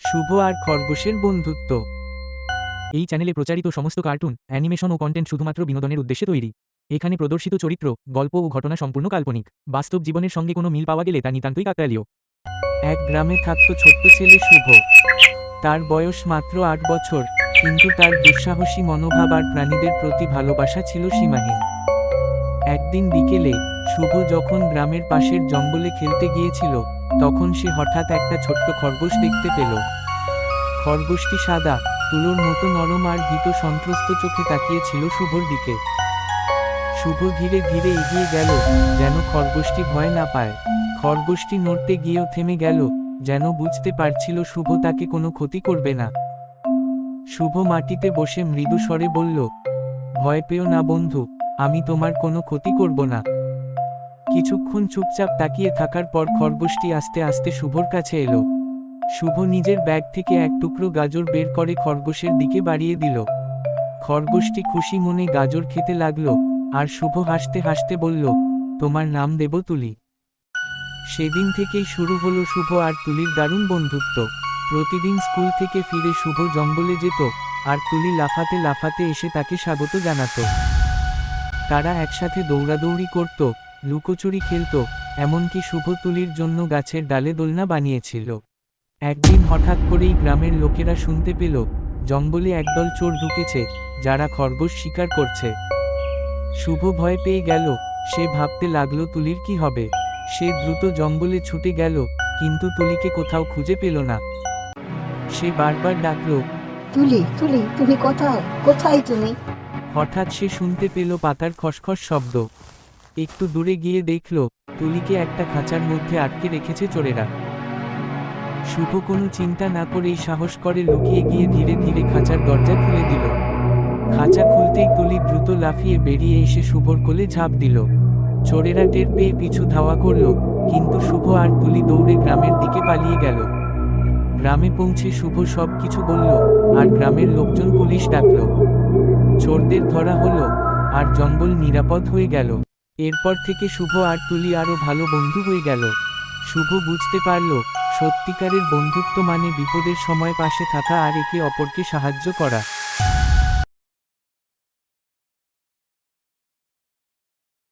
শুভ আর খরগোশের বন্ধুত্ব। এই চ্যানেলে প্রচারিত সমস্ত কার্টুন, অ্যানিমেশন ও কন্টেন্ট শুধুমাত্র বিনোদনের উদ্দেশ্যে তৈরি। এখানে প্রদর্শিত চরিত্র, গল্প ও ঘটনা সম্পূর্ণ কাল্পনিক। বাস্তব জীবনের সঙ্গে কোনো মিল পাওয়া গেলে তা নিতান্তই কাকতালীয়। এক গ্রামে থাকত ছোট্ট ছেলে শুভ। তার বয়স মাত্র ৮ বছর, কিন্তু তার দুঃসাহসী মনোভাব আর প্রাণীদের প্রতি ভালোবাসা ছিল সীমাহীন। একদিন বিকেলে শুভ যখন গ্রামের পাশের জঙ্গলে খেলতে গিয়েছিল, তখন সে হঠাৎ একটা ছোট্ট খরগোশ দেখতে পেল। খরগোশটি সাদা, তুলোর মতো নরম আর ভীত সন্ত্রস্ত চোখে তাকিয়েছিল শুভর দিকে। শুভ ধীরে ধীরে এগিয়ে গেল, যেন খরগোশটি ভয় না পায়। খরগোশটি নড়তে গিয়েও থেমে গেল, যেন বুঝতে পারছিল শুভ তাকে কোনো ক্ষতি করবে না। শুভ মাটিতে বসে মৃদু স্বরে বলল, ভয় পেও না বন্ধু, আমি তোমার কোনো ক্ষতি করব না। কিছুক্ষণ চুপচাপ তাকিয়ে থাকার পর খরগোশটি আস্তে আস্তে শুভর কাছে এলো। শুভ নিজের ব্যাগ থেকে এক টুকরো গাজর বের করে খরগোশের দিকে বাড়িয়ে দিল। খরগোশটি খুশি মনে গাজর খেতে লাগলো, আর শুভ হাসতে হাসতে বলল, তোমার নাম দেব তুলি। সেদিন থেকেই শুরু হলো শুভ আর তুলির দারুণ বন্ধুত্ব। প্রতিদিন স্কুল থেকে ফিরে শুভ জঙ্গলে যেত, আর তুলি লাফাতে লাফাতে এসে তাকে স্বাগত জানাতো। তারা একসাথে দৌড়াদৌড়ি করত, লুকোচুরি খেলত, এমনকি শুভ তুলির জন্য গাছের ডালে দোলনা বানিয়েছিল। একদিন হঠাৎ করেই গ্রামের লোকেরা শুনতে পেল, জঙ্গলে একদল চোর ঢুকেছে, যারা খরগোশ শিকার করছে। শুভ ভয় পেয়ে গেল, সে ভাবতে লাগলো তুলির কি হবে। সে দ্রুত জঙ্গলে ছুটে গেল, কিন্তু তুলিকে কোথাও খুঁজে পেল না। সে বারবার ডাকল, তুলি, তুলি, তুমি কোথায়? কোথায় তুমি? হঠাৎ সে শুনতে পেল পাতার খসখস শব্দ। একটু দূরে গিয়ে দেখল, তুলিকে একটা খাঁচার মধ্যে আটকে রেখেছে চোরেরা। শুভ কোনো চিন্তা না করেই সাহস করে লুকিয়ে গিয়ে ধীরে ধীরে খাঁচার দরজা খুলে দিল। খাঁচা খুলতেই তুলি দ্রুত লাফিয়ে বেরিয়ে এসে শুভর কোলে ঝাঁপ দিল। চোরেরা টের পেয়ে পিছু ধাওয়া করল, কিন্তু শুভ আর তুলি দৌড়ে গ্রামের দিকে পালিয়ে গেল। গ্রামে পৌঁছে শুভ সব কিছু বলল, আর গ্রামের লোকজন পুলিশ ডাকল। চোরদের ধরা হলো, আর জঙ্গল নিরাপদ হয়ে গেল। এরপর থেকে শুভ আর তুলি আরও ভালো বন্ধু হয়ে গেল। শুভ বুঝতে পারল, সত্যিকারের বন্ধুত্ব মানে বিপদের সময় পাশে থাকা আর একে অপরকে সাহায্য করা।